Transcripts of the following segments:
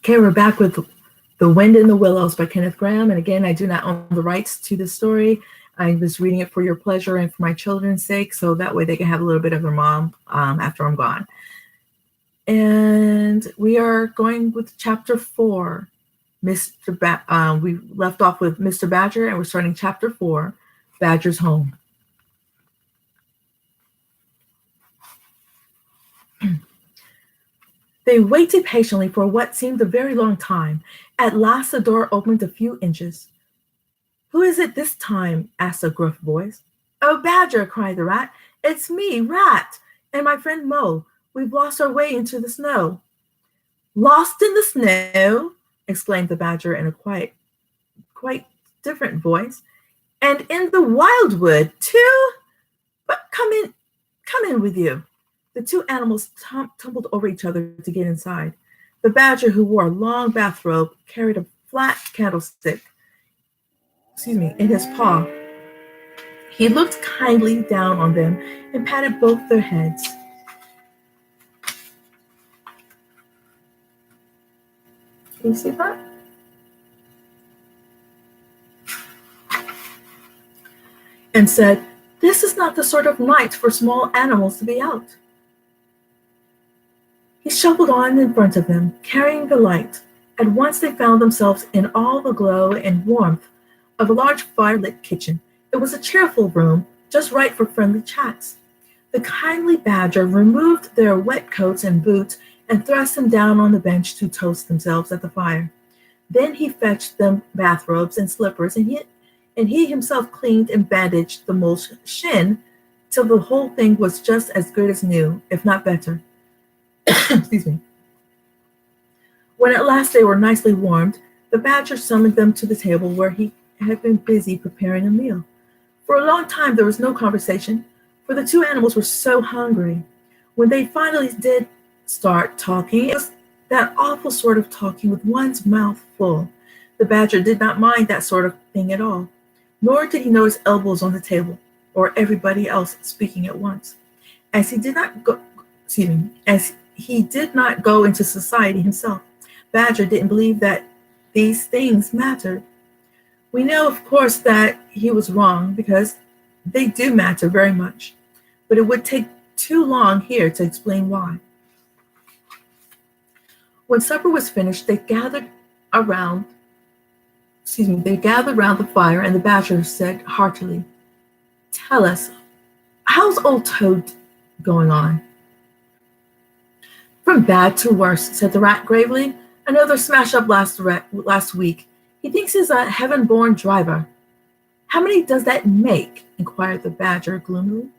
Okay, we're back with The Wind in the Willows by Kenneth Grahame. And again, I do not own the rights to this story. I was reading it for your pleasure and for my children's sake, so that way they can have a little bit of their mom after I'm gone. And we are going with chapter 4. We left off with Mr. Badger, and we're starting chapter 4, Badger's Home. They waited patiently for what seemed a very long time. At last the door opened a few inches. "Who is it this time?" asked a gruff voice. "Oh, Badger," cried the rat. "It's me, Rat, and my friend Mo. We've lost our way into the snow." "Lost in the snow?" exclaimed the Badger in a quite different voice. "And in the wildwood, too? But come in with you." The two animals tumbled over each other to get inside. The Badger, who wore a long bathrobe, carried a flat candlestick, in his paw. He looked kindly down on them and patted both their heads. Can you see that? And said, "This is not the sort of night for small animals to be out." He shuffled on in front of them, carrying the light. At once they found themselves in all the glow and warmth of a large fire-lit kitchen. It was a cheerful room, just right for friendly chats. The kindly Badger removed their wet coats and boots and thrust them down on the bench to toast themselves at the fire. Then he fetched them bathrobes and slippers, and he himself cleaned and bandaged the mole's shin till the whole thing was just as good as new, if not better. Excuse me. When at last they were nicely warmed, the Badger summoned them to the table where he had been busy preparing a meal. For a long time there was no conversation, for the two animals were so hungry. When they finally did start talking, it was that awful sort of talking with one's mouth full. The Badger did not mind that sort of thing at all, nor did he notice elbows on the table or everybody else speaking at once. As he did not go into society himself, Badger didn't believe that these things mattered. We know, of course, that he was wrong, because they do matter very much, but it would take too long here to explain why. When supper was finished, they gathered around the fire, and the Badger said heartily, "Tell us, how's old Toad going on?" "From bad to worse," said the Rat gravely. "Another smash-up last week. He thinks he's a heaven-born driver." "How many does that make?" inquired the Badger gloomily.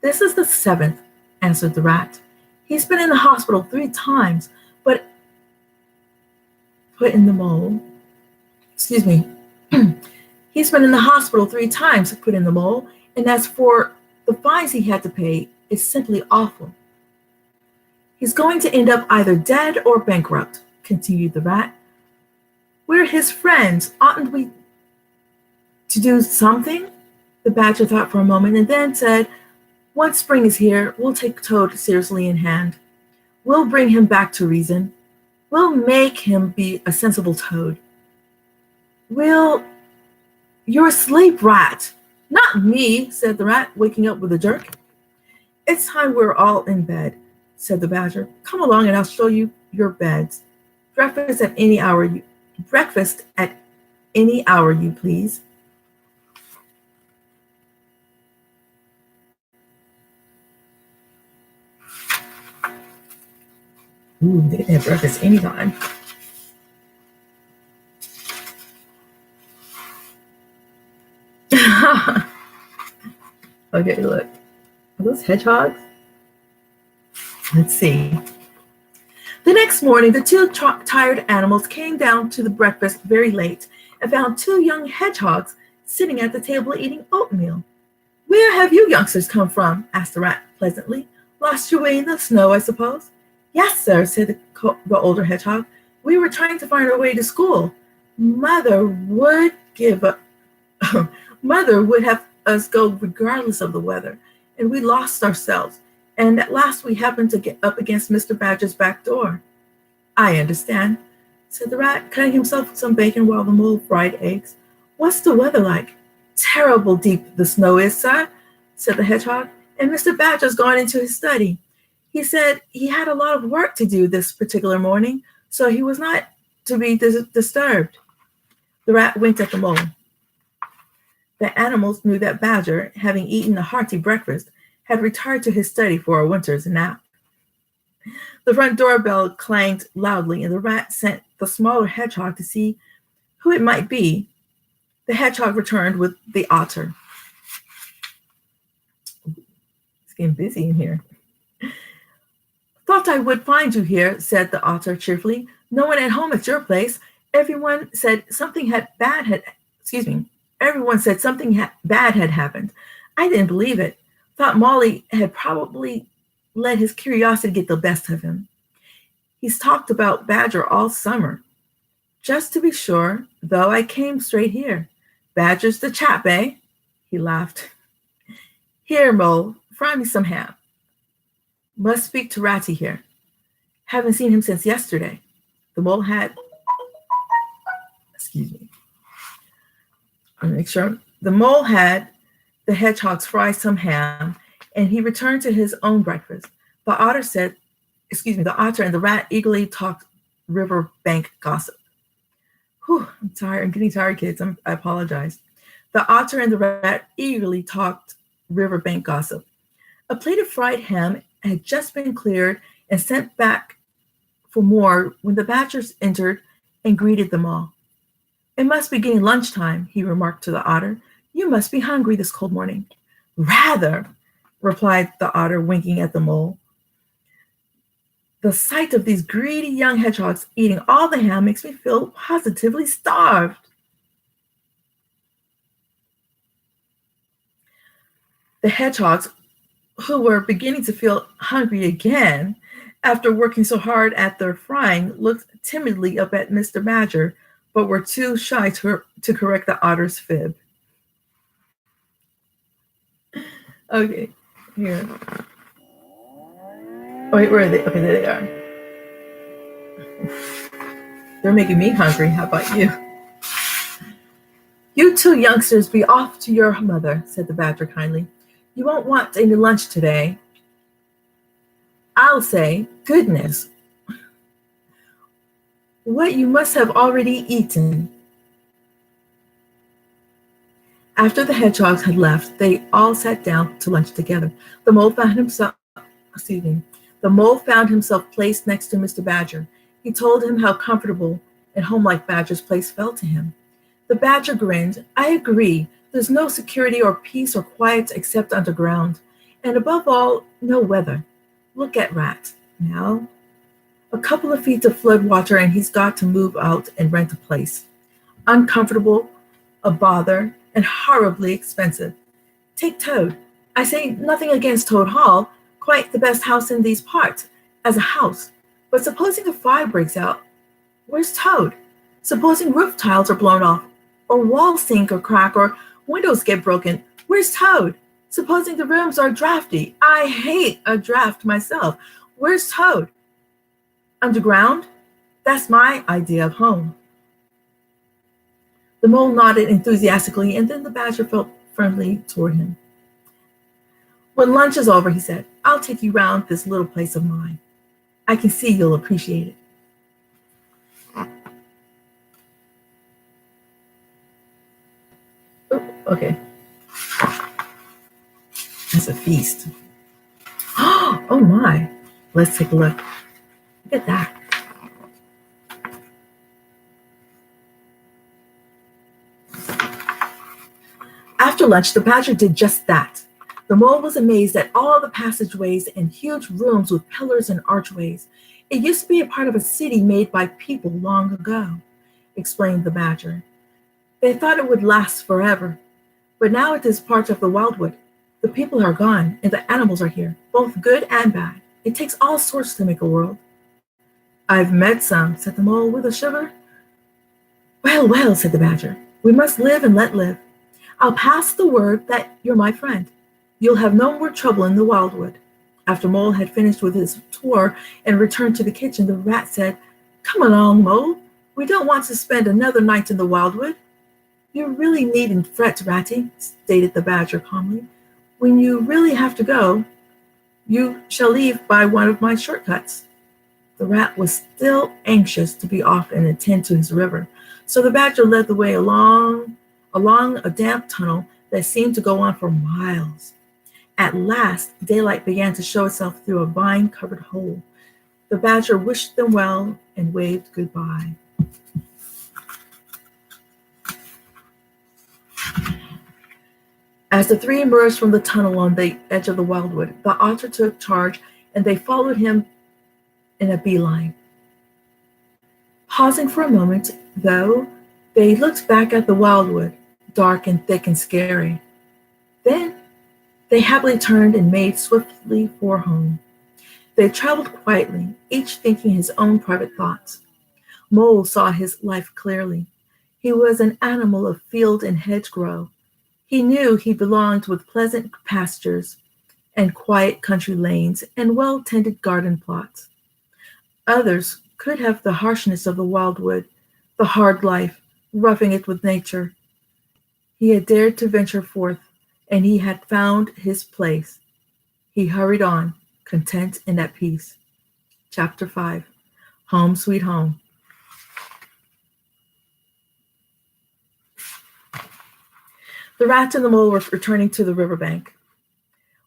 "This is the 7th, answered the Rat. "He's been in the hospital 3 times, but put in the mole. He's been in the hospital 3 times, put in the mole, and as for the fines he had to pay, it's simply awful. He's going to end up either dead or bankrupt," continued the Rat. "We're his friends. Oughtn't we to do something?" The Badger thought for a moment and then said, "Once spring is here, we'll take Toad seriously in hand. We'll bring him back to reason. We'll make him be a sensible Toad." "You're asleep, Rat." "Not me," said the Rat, waking up with a jerk. "It's time we're all in bed," said the Badger. "Come along and I'll show you your beds. Breakfast at any hour you please." Ooh, they can have breakfast anytime. Okay, look. Are those hedgehogs? Let's see. The next morning, the two tired animals came down to the breakfast very late and found 2 young hedgehogs sitting at the table eating oatmeal. "Where have you youngsters come from?" asked the Rat pleasantly. "Lost your way in the snow, I suppose?" "Yes, sir," said the older hedgehog. "We were trying to find our way to school. Mother would have us go regardless of the weather, and we lost ourselves. And at last we happened to get up against Mr. Badger's back door." "I understand. said the rat, cutting himself some bacon while the mole fried eggs. What's the weather like? Terrible deep the snow is, sir, said the hedgehog, and Mr. Badger's gone into his study. He said he had a lot of work to do this particular morning, so he was not to be disturbed. The rat winked at the mole. The animals knew that Badger, having eaten a hearty breakfast, had retired to his study for a winter's nap. The front doorbell clanged loudly, and the rat sent the smaller hedgehog to see who it might be. The hedgehog returned with the otter. It's getting busy in here. Thought I would find you here, said the otter cheerfully. No one at home at your place. Everyone said something bad had happened. I didn't believe it. Thought Molly had probably let his curiosity get the best of him. He's talked about Badger all summer. Just to be sure, though, I came straight here. Badger's the chap, eh? He laughed. Here, Mole, fry me some ham. Must speak to Ratty here. Haven't seen him since yesterday. The mole had... Let me make sure. The mole had the hedgehogs fry some ham, and he returned to his own breakfast. The otter and the rat eagerly talked riverbank gossip. Whew, I'm tired. I'm getting tired, kids. I apologize. The otter and the rat eagerly talked riverbank gossip. A plate of fried ham had just been cleared and sent back for more when the badgers entered and greeted them all. It must be getting lunchtime, he remarked to the otter. You must be hungry this cold morning. Rather, replied the otter, winking at the mole. The sight of these greedy young hedgehogs eating all the ham makes me feel positively starved. The hedgehogs, who were beginning to feel hungry again after working so hard at their frying, looked timidly up at Mr. Badger, but were too shy to correct the otter's fib. Okay, here. Oh, wait, where are they? Okay, there they are. They're making me hungry. How about you? You two youngsters be off to your mother, said the badger kindly. You won't want any lunch today. I'll say, goodness, what you must have already eaten. After the hedgehogs had left, they all sat down to lunch together. The mole found himself placed next to Mr. Badger. He told him how comfortable and homelike Badger's place felt to him. The badger grinned. I agree. There's no security or peace or quiet except underground. And above all, no weather. Look at Rat. Now, a couple of feet of flood water and he's got to move out and rent a place. Uncomfortable, a bother, and horribly expensive. Take Toad. I say nothing against Toad Hall, quite the best house in these parts, as a house. But supposing a fire breaks out, where's Toad? Supposing roof tiles are blown off, or walls sink or crack, or windows get broken, where's Toad? Supposing the rooms are drafty. I hate a draft myself. Where's Toad? Underground? That's my idea of home. The mole nodded enthusiastically, and then the badger felt friendly toward him. When lunch is over, he said, I'll take you round this little place of mine. I can see you'll appreciate it. Oh, okay. It's a feast. Oh my. Let's take a look. Look at that. After lunch, the badger did just that. The mole was amazed at all the passageways and huge rooms with pillars and archways. It used to be a part of a city made by people long ago, explained the badger. They thought it would last forever, but now it is part of the wildwood. The people are gone and the animals are here, both good and bad. It takes all sorts to make a world. I've met some, said the mole with a shiver. Well, well, said the badger, we must live and let live. I'll pass the word that you're my friend. You'll have no more trouble in the wildwood. After Mole had finished with his tour and returned to the kitchen, the rat said, Come along, Mole. We don't want to spend another night in the wildwood. You really needn't fret, Ratty, stated the badger calmly. When you really have to go, you shall leave by one of my shortcuts. The rat was still anxious to be off and attend to his river, so the badger led the way along a damp tunnel that seemed to go on for miles. At last, daylight began to show itself through a vine-covered hole. The badger wished them well and waved goodbye. As the three emerged from the tunnel on the edge of the wildwood, the otter took charge and they followed him in a beeline. Pausing for a moment, though, they looked back at the wildwood, dark and thick and scary. Then they happily turned and made swiftly for home. They traveled quietly, each thinking his own private thoughts. Mole saw his life clearly. He was an animal of field and hedgerow. He knew he belonged with pleasant pastures and quiet country lanes and well-tended garden plots. Others could have the harshness of the wildwood, the hard life, roughing it with nature. He had dared to venture forth, and he had found his place. He hurried on, content and at peace. Chapter 5. Home Sweet Home. The rat and the mole were returning to the riverbank.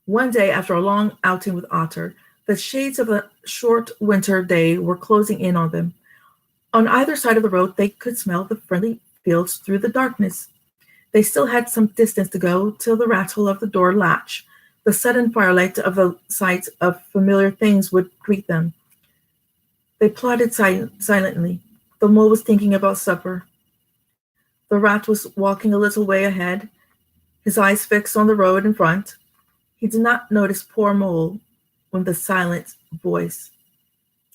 One day, after a long outing with Otter, the shades of a short winter day were closing in on them. On either side of the road, they could smell the friendly fields through the darkness. They still had some distance to go till the rattle of the door latch. The sudden firelight of the sight of familiar things would greet them. They plodded silently. The mole was thinking about supper. The rat was walking a little way ahead, his eyes fixed on the road in front. He did not notice poor Mole when the silent voice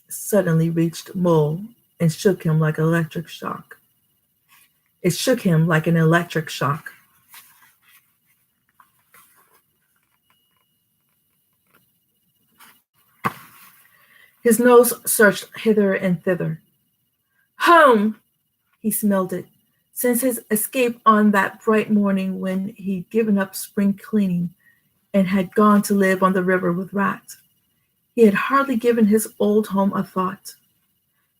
suddenly reached Mole and shook him like an electric shock. It shook him like an electric shock. His nose searched hither and thither. Home! He smelled it. Since his escape on that bright morning when he'd given up spring cleaning and had gone to live on the river with rats, he had hardly given his old home a thought.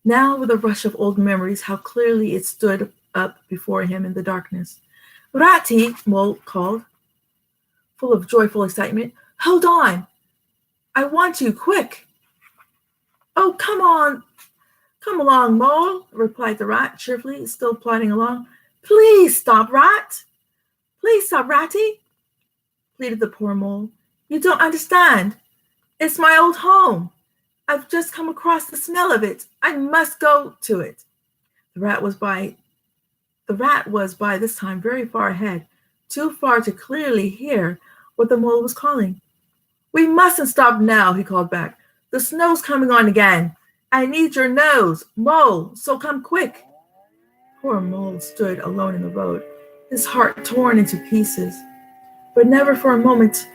Now, with a rush of old memories, how clearly it stood up before him in the darkness. Ratty, Mole called, full of joyful excitement. Hold on! I want you, quick! Oh, come on! Come along, Mole, replied the rat cheerfully, still plodding along. Please stop, Rat! Please stop, Ratty! Pleaded the poor Mole. You don't understand. It's my old home. I've just come across the smell of it. I must go to it. The rat was by this time very far ahead, too far to clearly hear what the mole was calling. We mustn't stop now, he called back. The snow's coming on again. I need your nose, Mole, so come quick. Poor Mole stood alone in the road, his heart torn into pieces. But never for a moment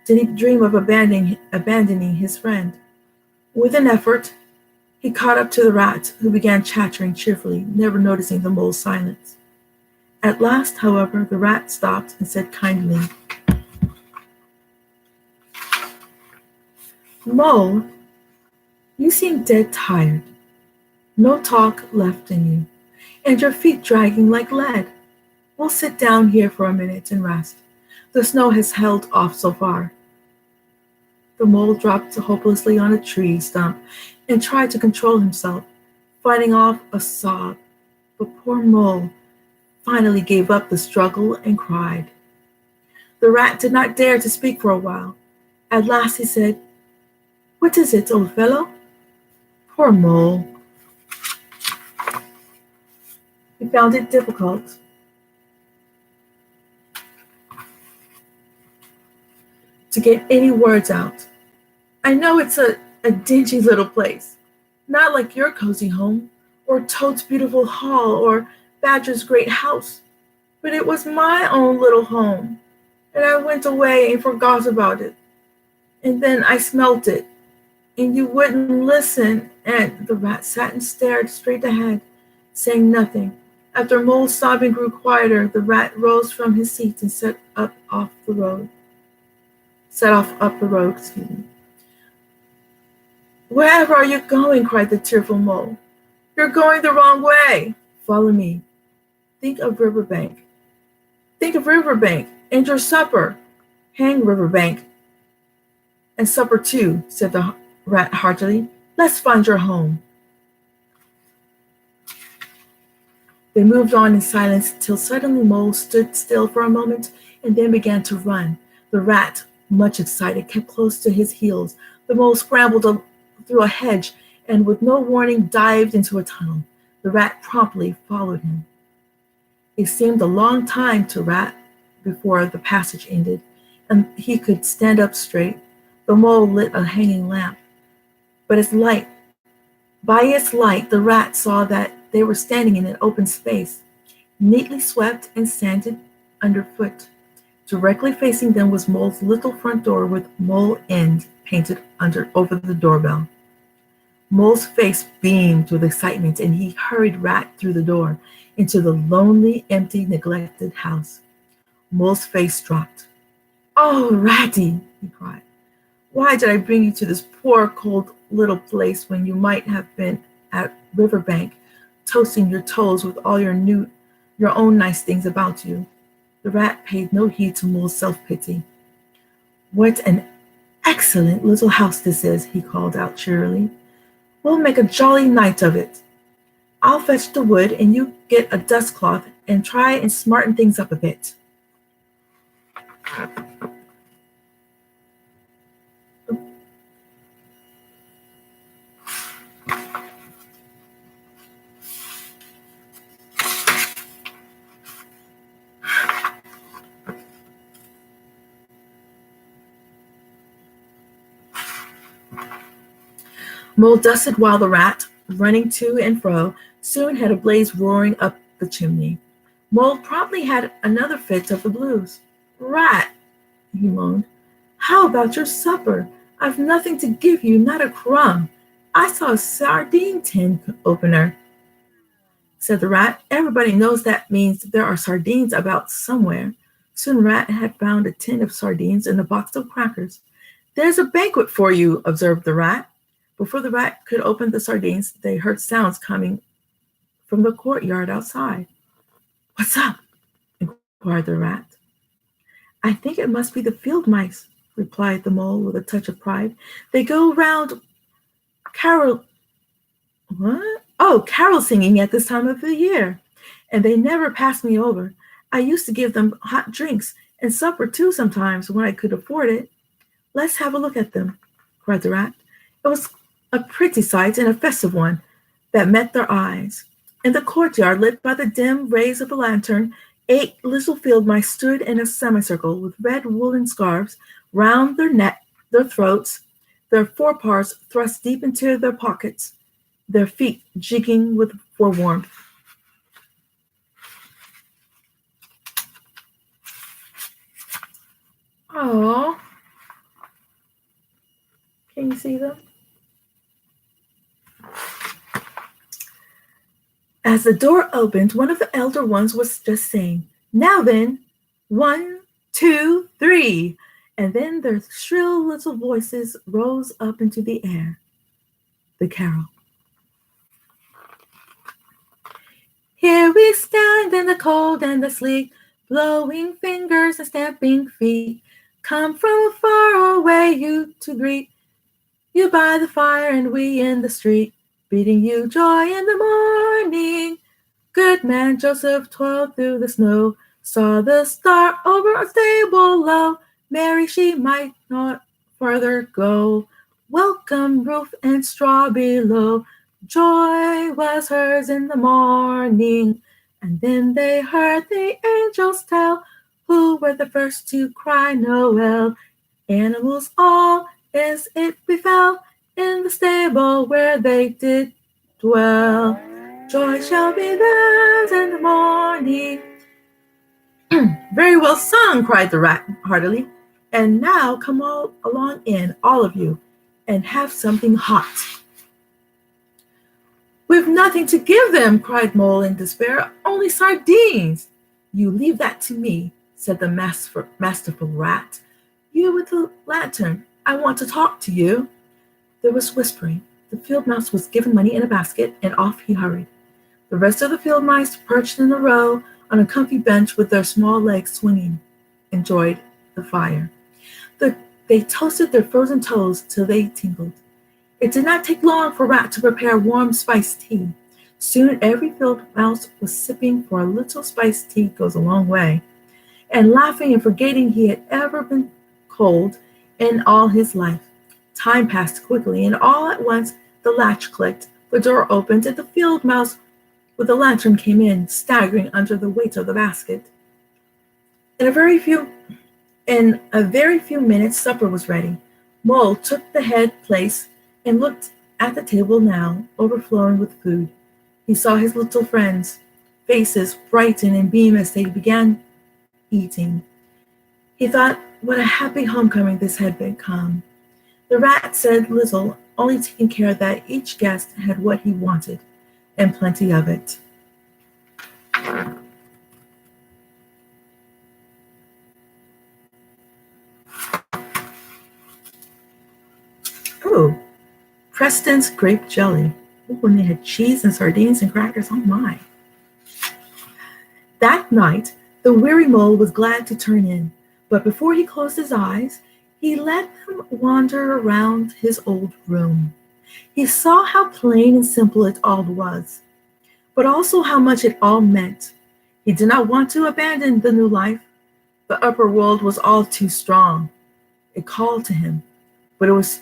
did he dream of abandoning his friend. With an effort, he caught up to the rat, who began chattering cheerfully, never noticing the mole's silence. At last, however, the rat stopped and said kindly, Mole, you seem dead tired. No talk left in you, and your feet dragging like lead. We'll sit down here for a minute and rest. The snow has held off so far. The mole dropped hopelessly on a tree stump and tried to control himself, fighting off a sob. But poor Mole finally gave up the struggle and cried. The rat did not dare to speak for a while. At last he said, What is it, old fellow? Poor Mole. He found it difficult to get any words out. I know it's a dingy little place, not like your cozy home, or Toad's beautiful hall, or Badger's great house, but it was my own little home, and I went away and forgot about it. And then I smelt it, and you wouldn't listen, and the rat sat and stared straight ahead, saying nothing. After Mole's sobbing grew quieter, the rat rose from his seat and set off up the road, excuse me. Wherever are you going? Cried the tearful Mole. You're going the wrong way. Follow me. Think of Riverbank. Think of Riverbank and your supper. Hang Riverbank. And supper too, said the rat heartily. Let's find your home. They moved on in silence till suddenly Mole stood still for a moment and then began to run. The rat, much excited, kept close to his heels. The Mole scrambled through a hedge and with no warning dived into a tunnel. The rat promptly followed him. It seemed a long time to Rat before the passage ended, and he could stand up straight. The Mole lit a hanging lamp. By its light, the rat saw that they were standing in an open space, neatly swept and sanded underfoot. Directly facing them was Mole's little front door with Mole End painted over the doorbell. Mole's face beamed with excitement, and he hurried Rat through the door into the lonely, empty, neglected house. Mole's face dropped. Oh, Ratty, he cried. Why did I bring you to this poor, cold little place when you might have been at Riverbank, toasting your toes with all your own nice things about you? The rat paid no heed to Mole's self-pity. What an excellent little house this is, he called out cheerily. We'll make a jolly night of it. I'll fetch the wood and you get a dust cloth and try and smarten things up a bit. Mole dusted while the rat, running to and fro, soon had a blaze roaring up the chimney. Mole promptly had another fit of the blues. Rat, he moaned, how about your supper? I've nothing to give you, not a crumb. I saw a sardine tin opener, said the rat. Everybody knows that means there are sardines about somewhere. Soon Rat had found a tin of sardines and a box of crackers. There's a banquet for you, observed the rat. Before the rat could open the sardines, they heard sounds coming from the courtyard outside. What's up? Inquired the rat. I think it must be the field mice, replied the Mole with a touch of pride. They go round carol singing at this time of the year, and they never pass me over. I used to give them hot drinks and supper too sometimes when I could afford it. Let's have a look at them, cried the rat. It was a pretty sight and a festive one that met their eyes. In the courtyard, lit by the dim rays of a lantern, 8 little field mice stood in a semicircle with red woolen scarves round their throats, their forepaws thrust deep into their pockets, their feet jigging for warmth. Oh, can you see them? As the door opened, one of the elder ones was just saying, Now then, 1, 2, 3. And then their shrill little voices rose up into the air. The carol. Here we stand in the cold and the sleet, blowing fingers and stamping feet. Come from far away you to greet you by the fire and we in the street, bidding you joy in the morning. Good man Joseph toiled through the snow, saw the star over a stable low. Mary she might not further go. Welcome roof and straw below. Joy was hers in the morning. And then they heard the angels tell, who were the first to cry Noel. Animals all as it befell, in the stable where they did dwell. Joy shall be theirs in the morning. Very well sung, cried the rat heartily. And now come all along in, all of you, and have something hot. We've nothing to give them, cried Mole in despair. Only sardines. You leave that to me, said the masterful rat. You with the lantern, I want to talk to you. There was whispering. The field mouse was given money in a basket, and off he hurried. The rest of the field mice, perched in a row on a comfy bench with their small legs swinging, enjoyed the fire. They toasted their frozen toes till they tingled. It did not take long for Rat to prepare warm spiced tea. Soon every field mouse was sipping, for a little spiced tea goes a long way, and laughing and forgetting he had ever been cold in all his life. Time passed quickly, and all at once the latch clicked, the door opened, and the field mouse with the lantern came in, staggering under the weight of the basket. In a very few minutes, supper was ready. Mole took the head place and looked at the table now, overflowing with food. He saw his little friends' faces brighten and beam as they began eating. He thought what a happy homecoming this had become. The rat said little, only taking care that each guest had what he wanted, and plenty of it. Oh, Preston's grape jelly. Oh, and they had cheese and sardines and crackers. Oh my. That night, the weary mole was glad to turn in, but before he closed his eyes, he let them wander around his old room. He saw how plain and simple it all was, but also how much it all meant. He did not want to abandon the new life. The upper world was all too strong. It called to him, but it was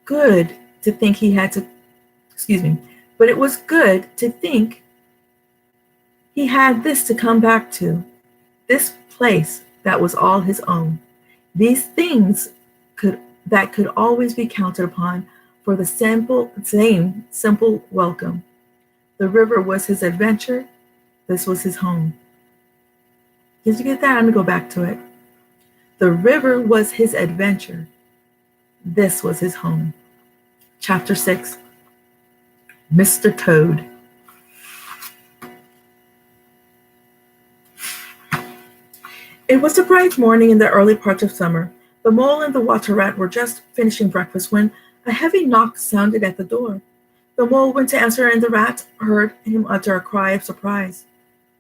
good to think but it was good to think he had this to come back to, this place that was all his own, these things that could always be counted upon for the same simple welcome. The river was his adventure. This was his home. Did you get that? I'm going to go back to it. The river was his adventure. This was his home. Chapter 6. Mr. Toad. It was a bright morning in the early part of summer. The mole and the water rat were just finishing breakfast when a heavy knock sounded at the door. The mole went to answer, and the rat heard him utter a cry of surprise.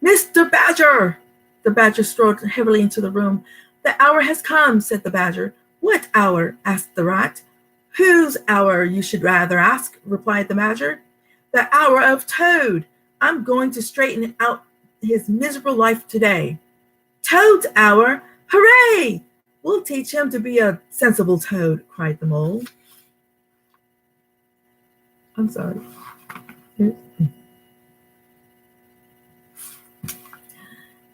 Mr. Badger! The badger strode heavily into the room. The hour has come, said the badger. What hour? Asked the rat. Whose hour, you should rather ask, replied the badger. The hour of Toad. I'm going to straighten out his miserable life today. Toad's hour? Hooray! We'll teach him to be a sensible toad, cried the mole. I'm sorry.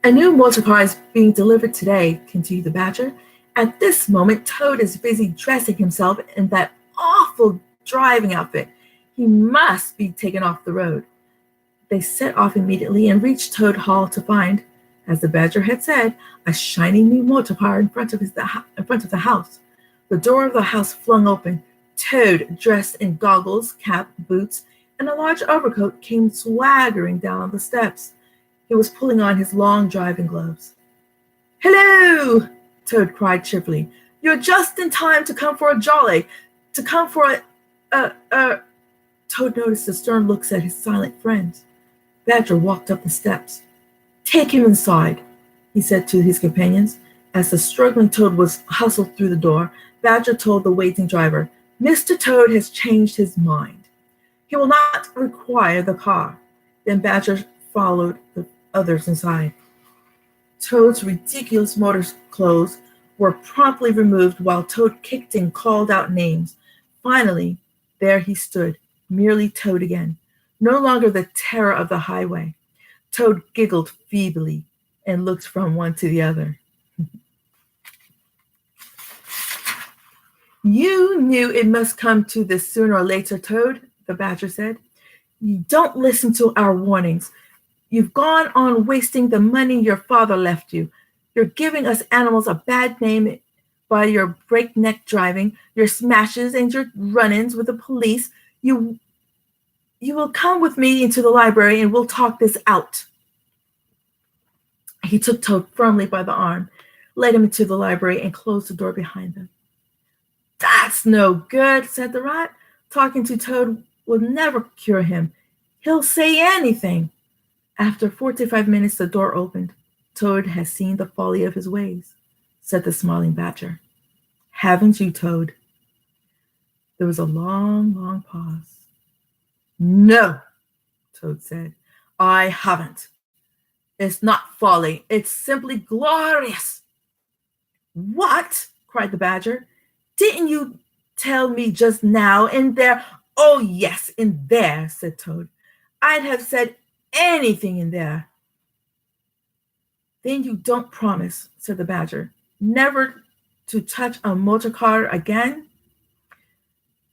A new motor car is being delivered today, continued the badger. At this moment, Toad is busy dressing himself in that awful driving outfit. He must be taken off the road. They set off immediately and reached Toad Hall to find, as the badger had said, a shining new motor car in front of the house. The door of the house flung open. Toad, dressed in goggles, cap, boots, and a large overcoat, came swaggering down the steps. He was pulling on his long driving gloves. Hello! Toad cried cheerfully. You're just in time to come for a jolly, to come for Toad noticed the stern looks at his silent friends. Badger walked up the steps. Take him inside, he said to his companions. As the struggling Toad was hustled through the door, Badger told the waiting driver, Mr. Toad has changed his mind. He will not require the car. Then Badger followed the others inside. Toad's ridiculous motor clothes were promptly removed while Toad kicked and called out names. Finally, there he stood, merely Toad again, no longer the terror of the highway. Toad giggled feebly and looked from one to the other. You knew it must come to this sooner or later, Toad, the badger said. You don't listen to our warnings. You've gone on wasting the money your father left you. You're giving us animals a bad name by your breakneck driving, your smashes and your run-ins with the police. You You will come with me into the library and we'll talk this out. He took Toad firmly by the arm, led him into the library, and closed the door behind them. That's no good, said the rat. Talking to Toad will never cure him. He'll say anything. After 45 minutes, the door opened. Toad has seen the folly of his ways, said the smiling badger. Haven't you, Toad? There was a long, long pause. No, Toad said. I haven't. It's not folly. It's simply glorious. What? Cried the badger. Didn't you tell me just now in there? Oh, yes, in there, said Toad. I'd have said anything in there. Then you don't promise, said the badger, never to touch a motor car again?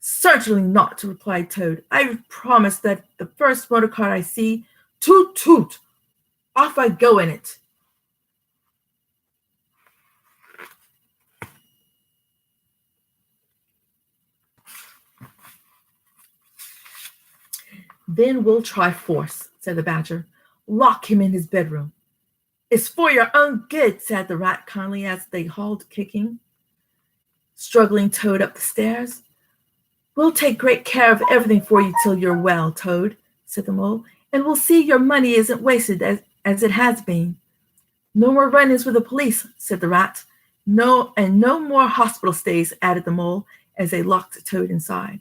Certainly not, replied Toad. I promise that the first motor car I see, toot toot, off I go in it. Then we'll try force, said the badger. Lock him in his bedroom. It's for your own good, said the rat kindly as they hauled kicking, struggling Toad up the stairs. We'll take great care of everything for you till you're well, Toad, said the mole, and we'll see your money isn't wasted as it has been. No more run-ins with the police, said the rat. No more hospital stays, added the mole as they locked Toad inside.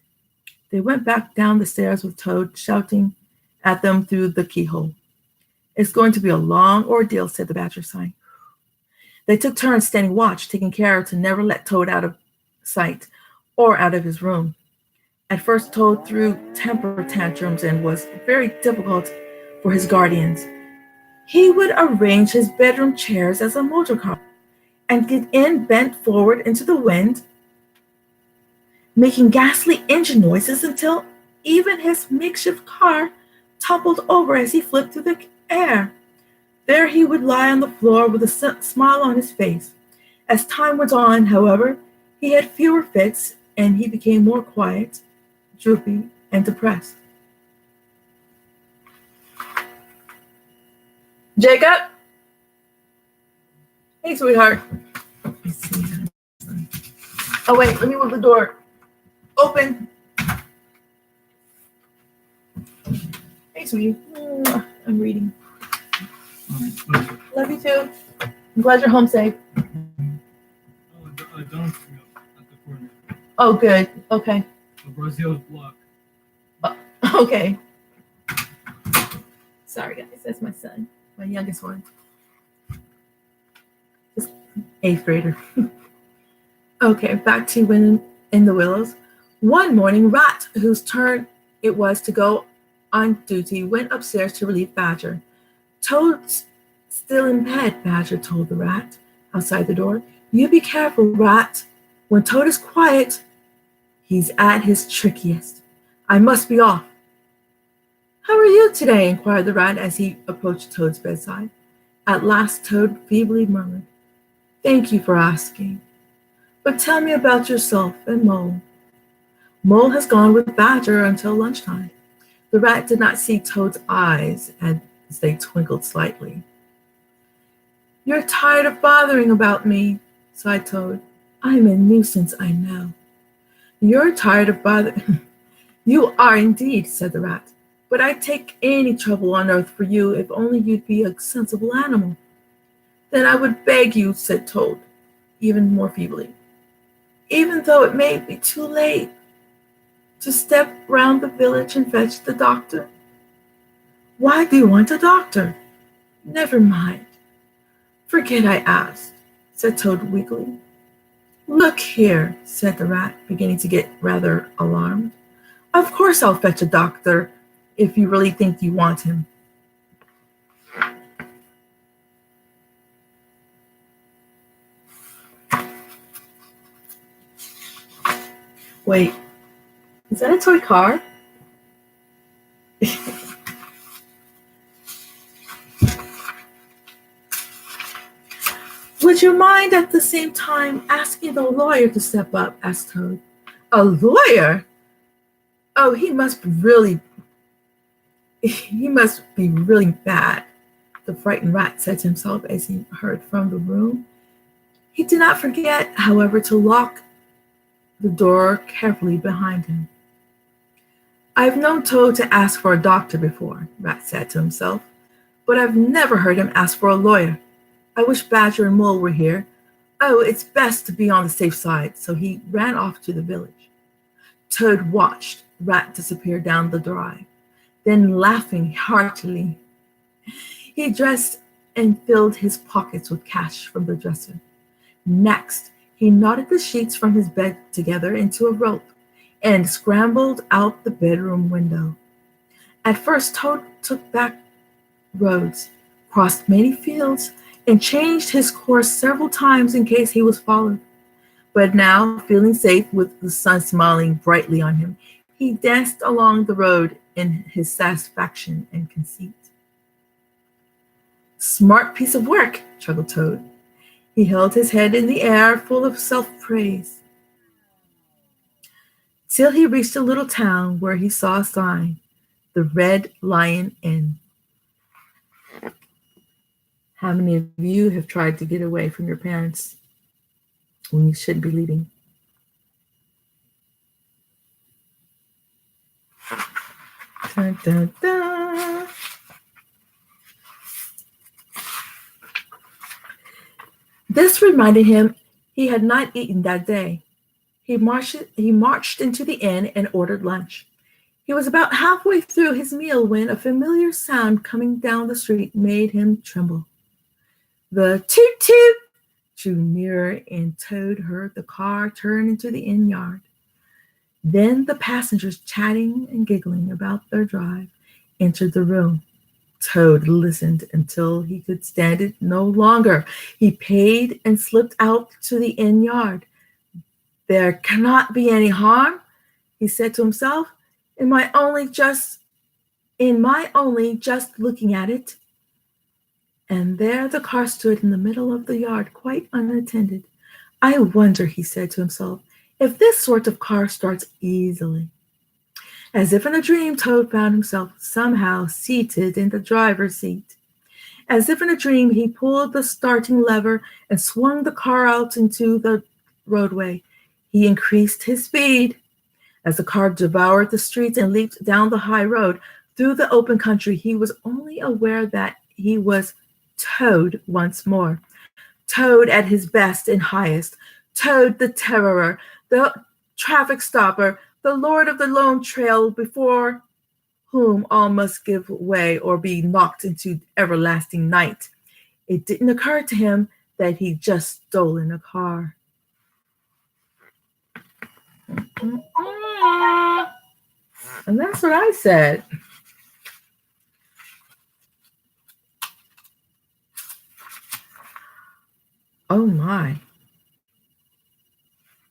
They went back down the stairs with Toad shouting at them through the keyhole. It's going to be a long ordeal, said the badger, sighing. They took turns standing watch, taking care to never let Toad out of sight or out of his room. At first, Toad threw temper tantrums and was very difficult for his guardians. He would arrange his bedroom chairs as a motor car and get in bent forward into the wind, making ghastly engine noises until even his makeshift car toppled over as he flipped through the air. There he would lie on the floor with a smile on his face. As time went on, however, he had fewer fits and he became more quiet, droopy, and depressed. Jacob? Hey, sweetheart. Oh, wait, let me move the door. Open. Hey, sweetie. I'm reading. Love you too. I'm glad you're home safe. Don's at the corner. Oh, good. Okay. Brazil's block. Okay. Sorry, guys. That's my son, my youngest one. Just 8th grader. Okay, back to when in the Willows. One morning, Rat, whose turn it was to go on duty, went upstairs to relieve Badger. Toad's still in bed, Badger told the rat outside the door. You be careful, Rat. When Toad is quiet, he's at his trickiest. I must be off. How are you today? Inquired the rat as he approached Toad's bedside. At last, Toad feebly murmured, Thank you for asking. But tell me about yourself and Mole. Mole has gone with Badger until lunchtime. The rat did not see Toad's eyes as they twinkled slightly. You're tired of bothering about me, sighed Toad. I'm a nuisance, I know. You're tired of bothering. You are indeed, said the rat. But I'd take any trouble on earth for you if only you'd be a sensible animal. Then I would beg you, said Toad, even more feebly, even though it may be too late, to step round the village and fetch the doctor. Why do you want a doctor? Never mind. Forget I asked, said Toad weakly. Look here, said the rat, beginning to get rather alarmed. Of course I'll fetch a doctor if you really think you want him. Wait, is that a toy car? Would you mind at the same time asking the lawyer to step up? Asked Toad. A lawyer? Oh, he must really He must be really bad, the frightened rat said to himself as he hurried from the room. He did not forget, however, to lock the door carefully behind him. I've known Toad to ask for a doctor before, Rat said to himself, but I've never heard him ask for a lawyer. I wish Badger and Mole were here. Oh, it's best to be on the safe side, so he ran off to the village. Toad watched Rat disappear down the drive, then laughing heartily, he dressed and filled his pockets with cash from the dresser. Next, he knotted the sheets from his bed together into a rope and scrambled out the bedroom window. At first, Toad took back roads, crossed many fields, and changed his course several times in case he was followed. But now, feeling safe with the sun smiling brightly on him, he danced along the road in his satisfaction and conceit. Smart piece of work, chuckled Toad. He held his head in the air, full of self-praise, till he reached a little town where he saw a sign, the Red Lion Inn. How many of you have tried to get away from your parents when you shouldn't be leaving? Dun, dun, dun. This reminded him he had not eaten that day. He marched into the inn and ordered lunch. He was about halfway through his meal when a familiar sound coming down the street made him tremble. The toot-toot drew nearer, and Toad heard the car turn into the inn yard. Then the passengers, chatting and giggling about their drive, entered the room. Toad listened until he could stand it no longer. He paid and slipped out to the inn yard. There cannot be any harm, he said to himself, in my only just looking at it. And there the car stood in the middle of the yard, quite unattended. I wonder, he said to himself, if this sort of car starts easily. As if in a dream, Toad found himself somehow seated in the driver's seat. As if in a dream, he pulled the starting lever and swung the car out into the roadway. He increased his speed. As the car devoured the streets and leaped down the high road through the open country, he was only aware that he was Toad once more. Toad at his best and highest. Toad the terrorer, the traffic stopper, the lord of the lone trail before whom all must give way or be knocked into everlasting night. It didn't occur to him that he'd just stolen a car. And that's what I said. Oh my.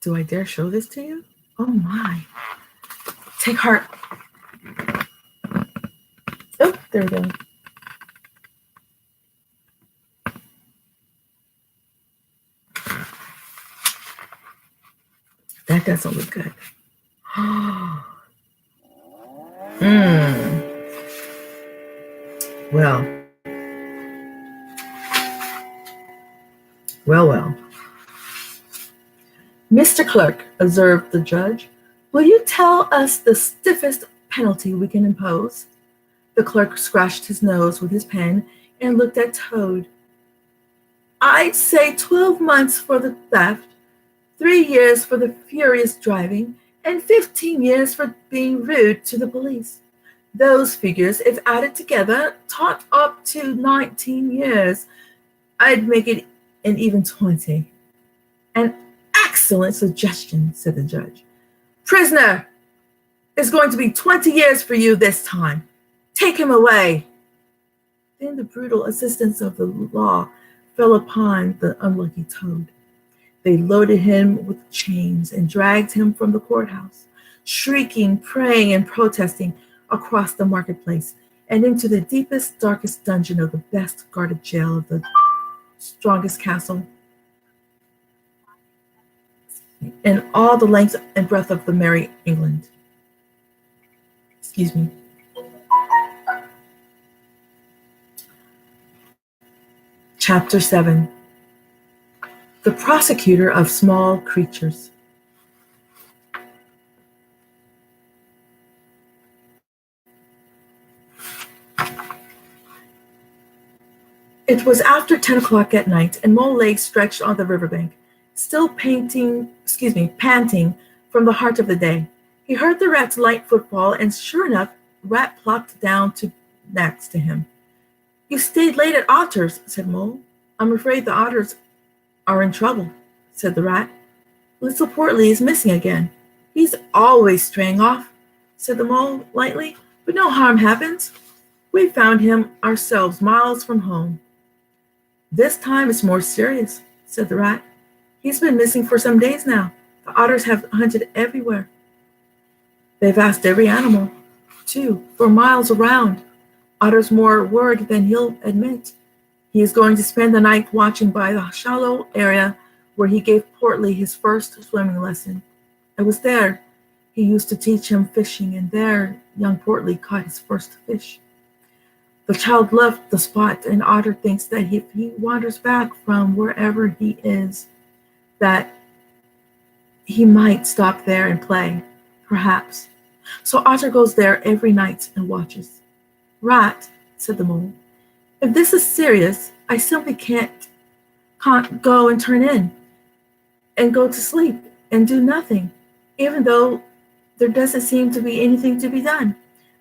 Do I dare show this to you? Oh my. Take heart. Oh, there we go. That doesn't look good. Well. Mr. Clerk, observed the judge, will you tell us the stiffest penalty we can impose? The clerk scratched his nose with his pen and looked at Toad. I'd say 12 months for the theft, 3 years for the furious driving, and 15 years for being rude to the police. Those figures, if added together, tot up to 19 years. I'd make it an even 20. An excellent suggestion, said the judge. Prisoner, it's going to be 20 years for you this time. Take him away. Then the brutal assistance of the law fell upon the unlucky Toad. They loaded him with chains and dragged him from the courthouse, shrieking, praying, and protesting across the marketplace and into the deepest, darkest dungeon of the best guarded jail of the strongest castle in all the length and breadth of the merry England. Excuse me. Chapter 7. The Prosecutor of Small Creatures. It was after 10 o'clock at night, and Mole lay stretched on the riverbank, still panting from the heart of the day. He heard the rat's light footfall, and sure enough, Rat plopped down next to him. "You stayed late at Otter's," said Mole. "I'm afraid the otters are in trouble," said the rat. "Little Portly is missing again." "He's always straying off," said the Mole lightly, "but no harm happens. We found him ourselves miles from home." "This time it's more serious," said the rat. "He's been missing for some days now. The otters have hunted everywhere. They've asked every animal, too, for miles around. Otter's more worried than he'll admit. He is going to spend the night watching by the shallow area where he gave Portly his first swimming lesson. It was there he used to teach him fishing, and there young Portly caught his first fish. The child loved the spot, and Otter thinks that if he wanders back from wherever he is, that he might stop there and play, perhaps. So Otter goes there every night and watches." "Rat," said the Mole, "if this is serious, I simply can't go and turn in and go to sleep and do nothing, even though there doesn't seem to be anything to be done.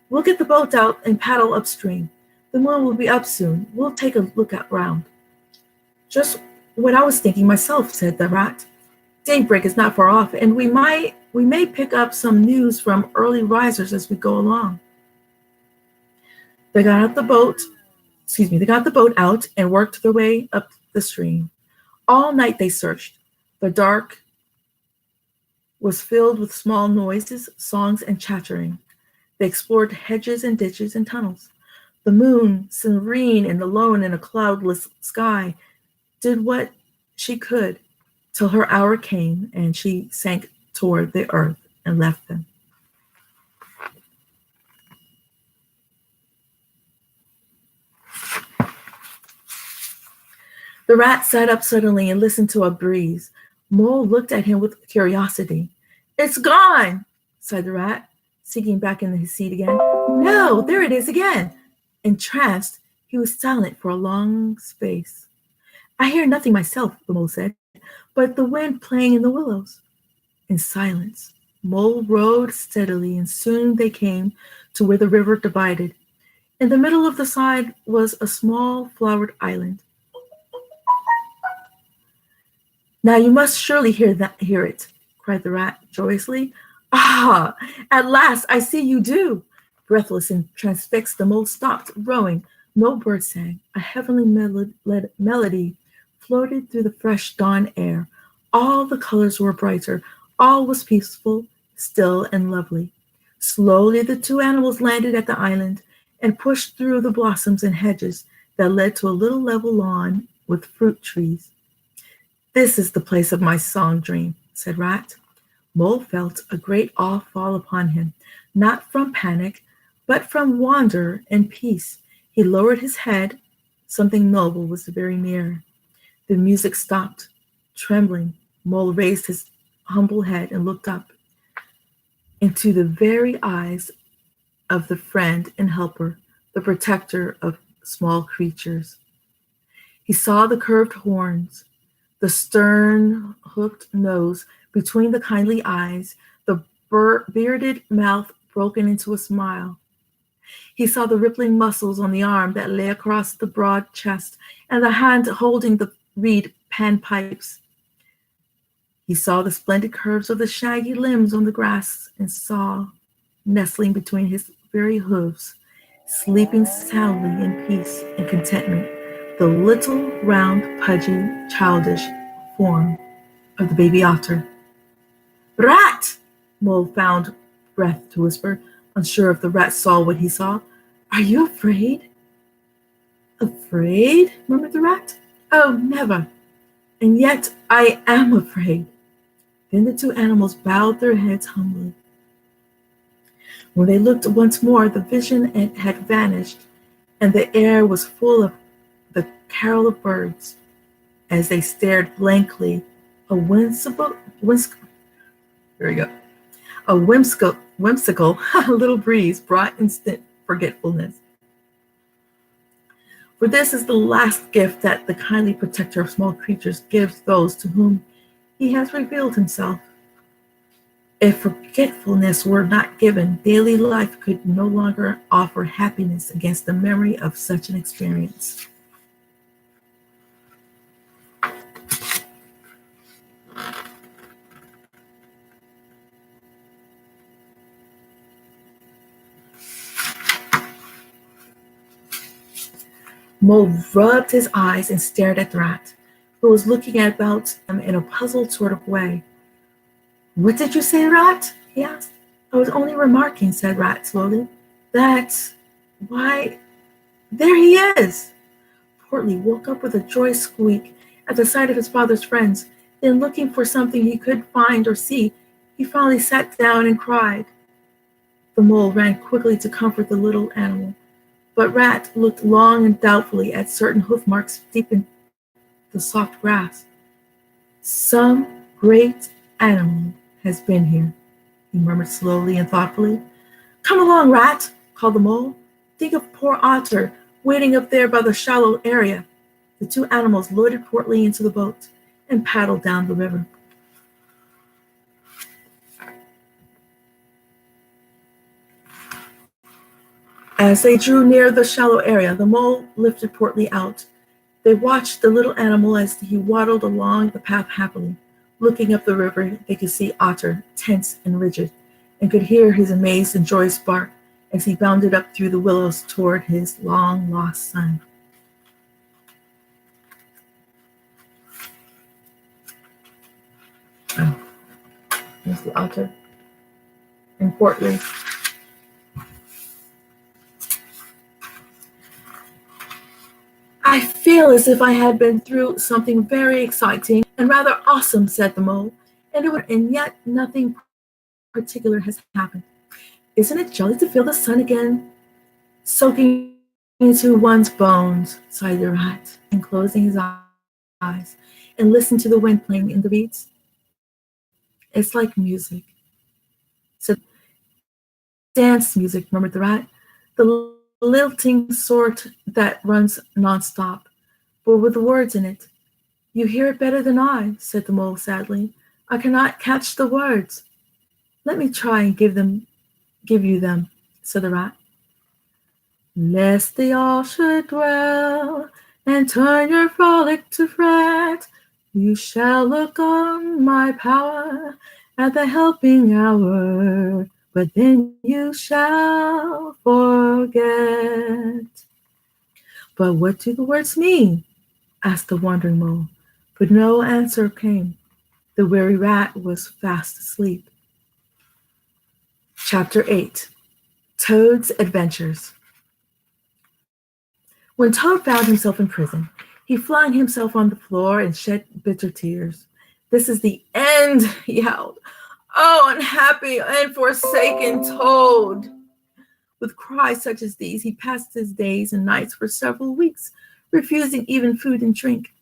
We'll get the boat out and paddle upstream. The moon will be up soon. We'll take a look around." "Just what I was thinking myself," said the rat. "Daybreak is not far off, and we may pick up some news from early risers as we go along." They got the boat out and worked their way up the stream. All night they searched. The dark was filled with small noises, songs, and chattering. They explored hedges and ditches and tunnels. The moon, serene and alone in a cloudless sky, did what she could till her hour came and she sank toward the earth and left them. The rat sat up suddenly and listened to a breeze. Mole looked at him with curiosity. "It's gone," sighed the rat, sinking back into his seat again. "No, there it is again." Entranced, he was silent for a long space. "I hear nothing myself," the Mole said, "but the wind playing in the willows." In silence, Mole rowed steadily, and soon they came to where the river divided. In the middle of the side was a small flowered island. "Now you must surely hear it," cried the rat joyously. "Ah, at last I see you do." Breathless and transfixed, the Mole stopped rowing. No bird sang. A heavenly melody floated through the fresh dawn air. All the colors were brighter. All was peaceful, still, and lovely. Slowly the two animals landed at the island and pushed through the blossoms and hedges that led to a little level lawn with fruit trees. "This is the place of my song dream," said Rat. Mole felt a great awe fall upon him, not from panic, but from wonder and peace. He lowered his head. Something noble was very near. The music stopped. Trembling, Mole raised his humble head and looked up into the very eyes of the friend and helper, the protector of small creatures. He saw the curved horns, the stern hooked nose between the kindly eyes, the bearded mouth broken into a smile. He saw the rippling muscles on the arm that lay across the broad chest and the hand holding the reed panpipes. He saw the splendid curves of the shaggy limbs on the grass and saw, nestling between his very hooves, sleeping soundly in peace and contentment, the little, round, pudgy, childish form of the baby otter. "Rat!" Mole found breath to whisper, unsure if the rat saw what he saw. "Are you afraid?" "Afraid?" murmured the rat. "Oh, never. And yet I am afraid." Then the two animals bowed their heads humbly. When they looked once more, the vision had vanished, and the air was full of the carol of birds as they stared blankly. A here we go. A whimsical little breeze brought instant forgetfulness. For this is the last gift that the kindly protector of small creatures gives those to whom he has revealed himself. If forgetfulness were not given, daily life could no longer offer happiness against the memory of such an experience. Mole rubbed his eyes and stared at the rat, who was looking about him in a puzzled sort of way. "What did you say, Rat?" he asked. "I was only remarking," said Rat slowly. Why, there he is!" Portly woke up with a joyous squeak at the sight of his father's friends. Then, looking for something he could find or see, he finally sat down and cried. The mole ran quickly to comfort the little animal, but Rat looked long and doubtfully at certain hoof marks deep in the soft grass. "Some great animal has been here," he murmured slowly and thoughtfully. "Come along, Rat," called the mole. "Think of poor Otter waiting up there by the shallow area." The two animals loaded Portly into the boat and paddled down the river. As they drew near the shallow area, the mole lifted Portly out. They watched the little animal as he waddled along the path happily. Looking up the river, they could see Otter, tense and rigid, and could hear his amazed and joyous bark as he bounded up through the willows toward his long-lost son. Oh, there's the Otter and Portly. "I feel as if I had been through something very exciting and rather awesome," said the mole, and yet nothing particular has happened. "Isn't it jolly to feel the sun again soaking into one's bones?" sighed the rat, and closing his eyes and listen to the wind playing in the reeds. "It's like music," said "dance music," murmured the rat, "the lilting sort that runs nonstop, but with the words in it." "You hear it better than I," said the mole sadly. "I cannot catch the words." "Let me try and give you them," said the rat. "Lest they all should dwell and turn your frolic to fret, you shall look on my power at the helping hour, but then you shall forget." "But what do the words mean?" asked the wandering mole, but no answer came. The weary rat was fast asleep. Chapter 8. Toad's Adventures. When Toad found himself in prison, he flung himself on the floor and shed bitter tears. "This is the end," he howled. "Oh, unhappy and forsaken Toad!" With cries such as these, he passed his days and nights for several weeks, refusing even food and drink.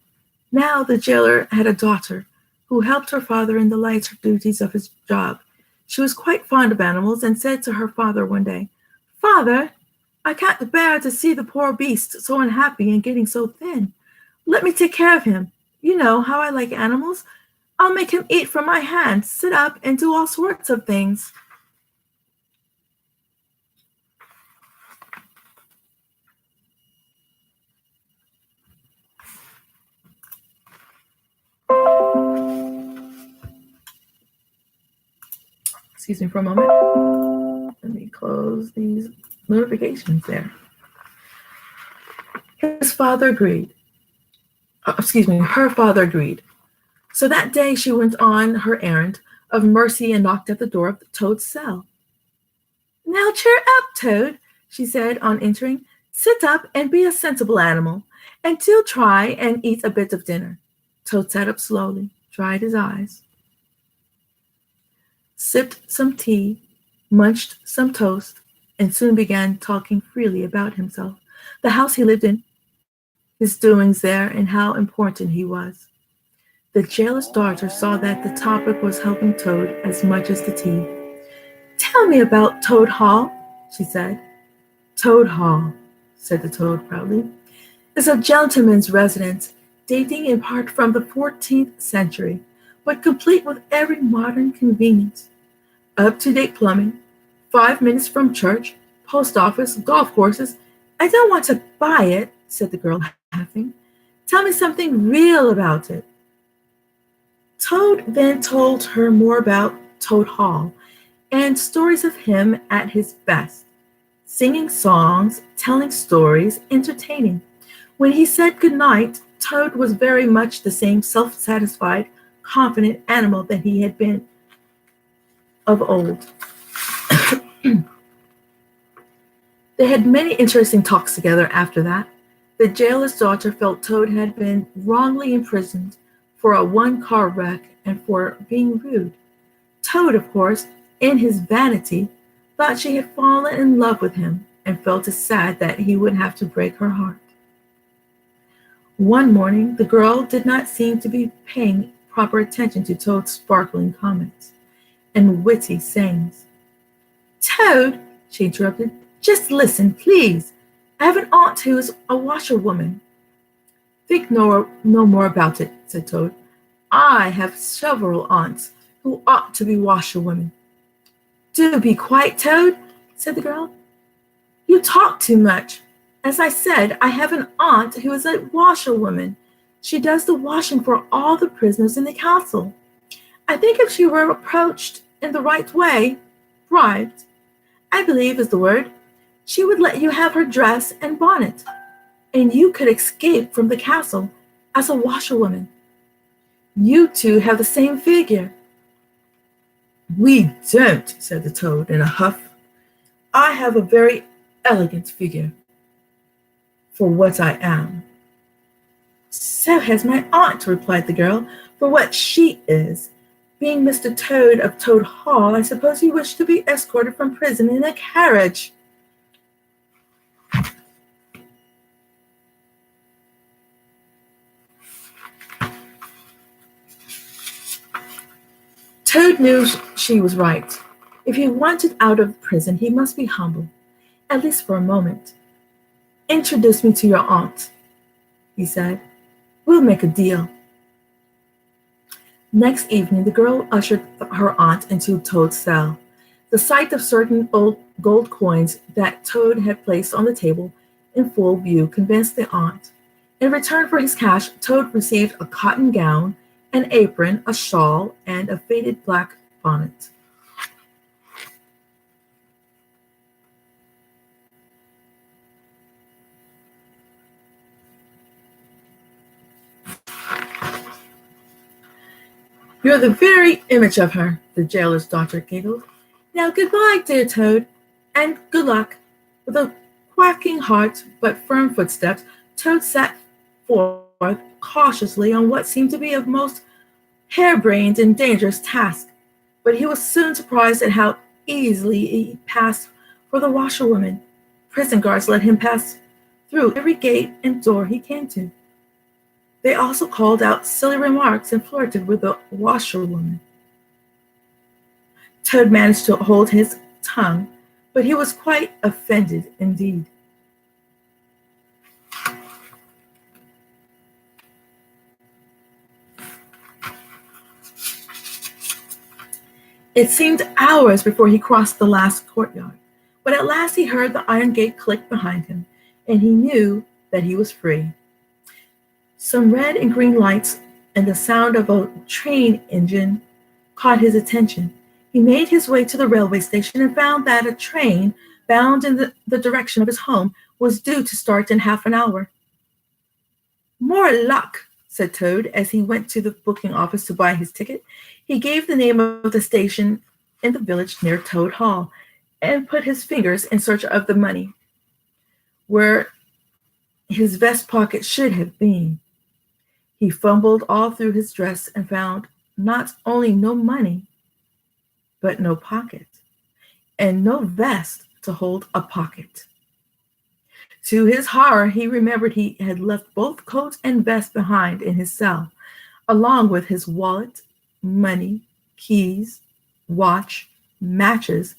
Now the jailer had a daughter who helped her father in the lighter duties of his job. She was quite fond of animals and said to her father one day, "Father, I can't bear to see the poor beast so unhappy and getting so thin. Let me take care of him. You know how I like animals. I'll make him eat from my hand, sit up, and do all sorts of things." Excuse me for a moment. Let me close these notifications there. Her father agreed. So that day she went on her errand of mercy and knocked at the door of Toad's cell. "Now cheer up, Toad," she said on entering. "Sit up and be a sensible animal, and do try and eat a bit of dinner." Toad sat up slowly, dried his eyes, sipped some tea, munched some toast, and soon began talking freely about himself, the house he lived in, his doings there, and how important he was. The jailer's daughter saw that the topic was helping Toad as much as the tea. Tell me about Toad Hall, she said. Toad Hall, said the toad proudly, is a gentleman's residence dating in part from the 14th century, but complete with every modern convenience. Up-to-date plumbing, 5 minutes from church, post office, golf courses. I don't want to buy it, said the girl, laughing. Tell me something real about it. Toad then told her more about Toad Hall and stories of him at his best, singing songs, telling stories, entertaining. When he said good night, Toad was very much the same self-satisfied, confident animal that he had been of old. They had many interesting talks together after that. The jailer's daughter felt Toad had been wrongly imprisoned for a one-car wreck and for being rude. Toad, of course, in his vanity, thought she had fallen in love with him and felt it sad that he would have to break her heart. One morning, the girl did not seem to be paying proper attention to Toad's sparkling comments and witty sayings. Toad, she interrupted, just listen, please. I have an aunt who is a washerwoman. Think no more about it, said Toad. I have several aunts who ought to be washerwomen. Do be quiet, Toad, said the girl. You talk too much. As I said, I have an aunt who is a washerwoman. She does the washing for all the prisoners in the castle. I think if she were approached in the right way, bribed, I believe is the word, she would let you have her dress and bonnet, and you could escape from the castle as a washerwoman. You two have the same figure. We don't, said the toad in a huff. I have a very elegant figure for what I am. So has my aunt, replied the girl, for what she is. Being Mr. Toad of Toad Hall, I suppose you wish to be escorted from prison in a carriage. Toad knew she was right. If he wanted out of prison, he must be humble, at least for a moment. Introduce me to your aunt, he said. We'll make a deal. Next evening, the girl ushered her aunt into Toad's cell. The sight of certain old gold coins that Toad had placed on the table in full view convinced the aunt. In return for his cash, Toad received a cotton gown, an apron, a shawl, and a faded black bonnet. You're the very image of her, the jailer's daughter giggled. Now goodbye, dear Toad, and good luck. With a quacking heart but firm footsteps, Toad set forth cautiously on what seemed to be a most harebrained and dangerous task, but he was soon surprised at how easily he passed for the washerwoman. Prison guards let him pass through every gate and door he came to. They also called out silly remarks and flirted with the washerwoman. Toad managed to hold his tongue, but he was quite offended indeed. It seemed hours before he crossed the last courtyard, but at last he heard the iron gate click behind him, and he knew that he was free. Some red and green lights and the sound of a train engine caught his attention. He made his way to the railway station and found that a train bound in the direction of his home was due to start in half an hour. More luck, said Toad as he went to the booking office to buy his ticket. He gave the name of the station in the village near Toad Hall and put his fingers in search of the money, where his vest pocket should have been. He fumbled all through his dress and found not only no money, but no pocket, and no vest to hold a pocket. To his horror, he remembered he had left both coat and vest behind in his cell, along with his wallet, money, keys, watch, matches,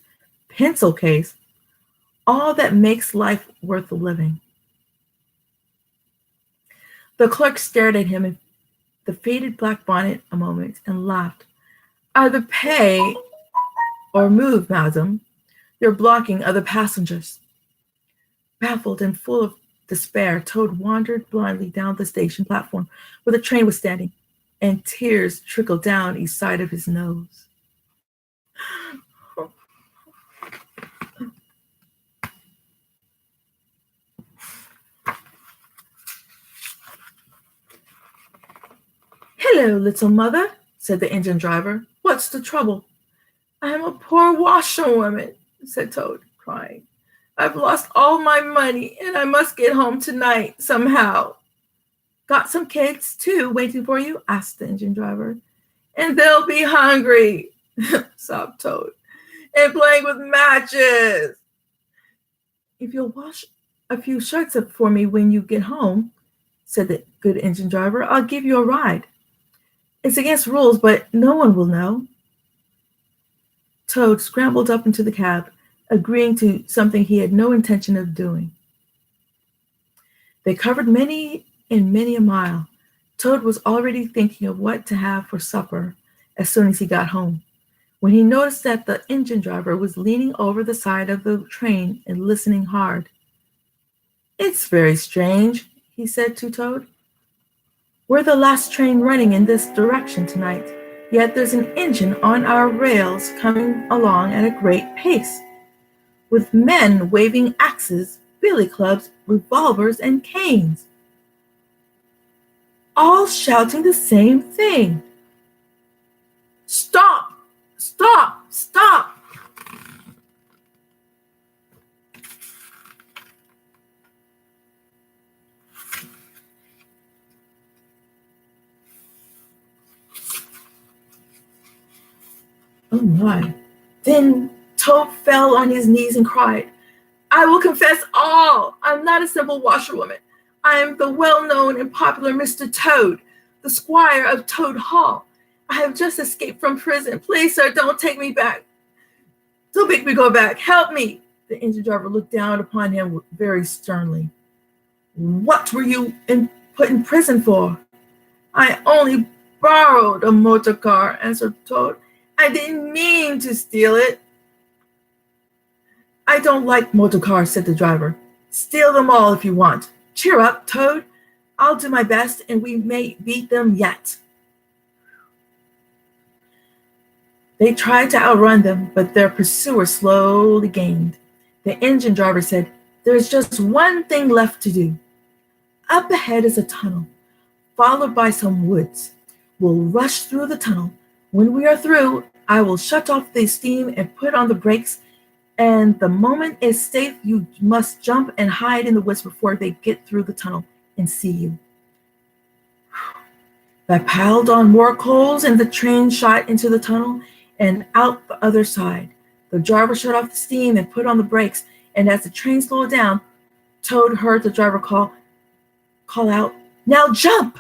pencil case, all that makes life worth living. The clerk stared at him in the faded black bonnet a moment and laughed. Either pay or move, madam. You're blocking other passengers. Baffled and full of despair, Toad wandered blindly down the station platform where the train was standing, and tears trickled down each side of his nose. Hello, little mother, said the engine driver. What's the trouble? I am a poor washerwoman, said Toad, crying. I've lost all my money, and I must get home tonight somehow. Got some kids, too, waiting for you? Asked the engine driver. And they'll be hungry, sobbed Toad, and playing with matches. If you'll wash a few shirts up for me when you get home, said the good engine driver, I'll give you a ride. It's against rules, but no one will know. Toad scrambled up into the cab, agreeing to something he had no intention of doing. They covered many a mile. Toad was already thinking of what to have for supper as soon as he got home, when he noticed that the engine driver was leaning over the side of the train and listening hard. It's very strange, he said to Toad. We're the last train running in this direction tonight, yet there's an engine on our rails coming along at a great pace, with men waving axes, billy clubs, revolvers, and canes, all shouting the same thing. Stop! Stop! Stop! Oh my. Then Toad fell on his knees and cried, I will confess all. I'm not a simple washerwoman. I am the well-known and popular Mr. Toad, the squire of Toad Hall. I have just escaped from prison. Please, sir, don't take me back. Don't make me go back. Help me. The engine driver looked down upon him very sternly. What were you put in prison for? I only borrowed a motor car, answered Toad. I didn't mean to steal it. I don't like motor cars, said the driver. Steal them all if you want. Cheer up, Toad. I'll do my best, and we may beat them yet. They tried to outrun them, but their pursuers slowly gained. The engine driver said, There's just one thing left to do. Up ahead is a tunnel, followed by some woods. We'll rush through the tunnel. When we are through, I will shut off the steam and put on the brakes, and the moment is safe, you must jump and hide in the woods before they get through the tunnel and see you. I piled on more coals, and the train shot into the tunnel and out the other side. The driver shut off the steam and put on the brakes, and as the train slowed down, Toad heard the driver call out, Now jump!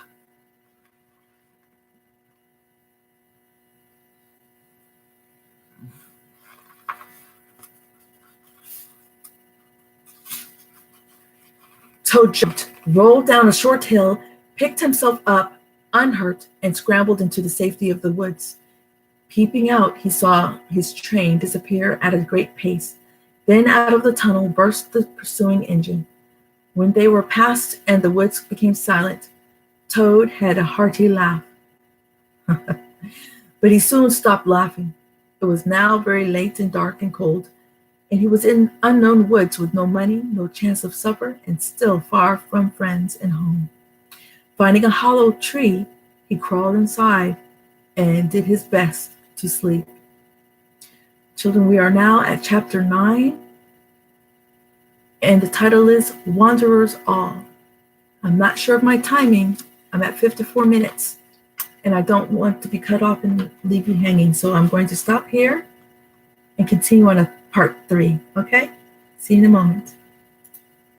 Toad jumped, rolled down a short hill, picked himself up, unhurt, and scrambled into the safety of the woods. Peeping out, he saw his train disappear at a great pace. Then out of the tunnel burst the pursuing engine. When they were past and the woods became silent, Toad had a hearty laugh. But he soon stopped laughing. It was now very late and dark and cold, and he was in unknown woods with no money, no chance of supper, and still far from friends and home. Finding a hollow tree, he crawled inside and did his best to sleep. Children, we are now at chapter 9, and the title is Wanderers All. I'm not sure of my timing. I'm at 54 minutes, and I don't want to be cut off and leave you hanging, so I'm going to stop here and continue on a part 3, okay? See you in a moment.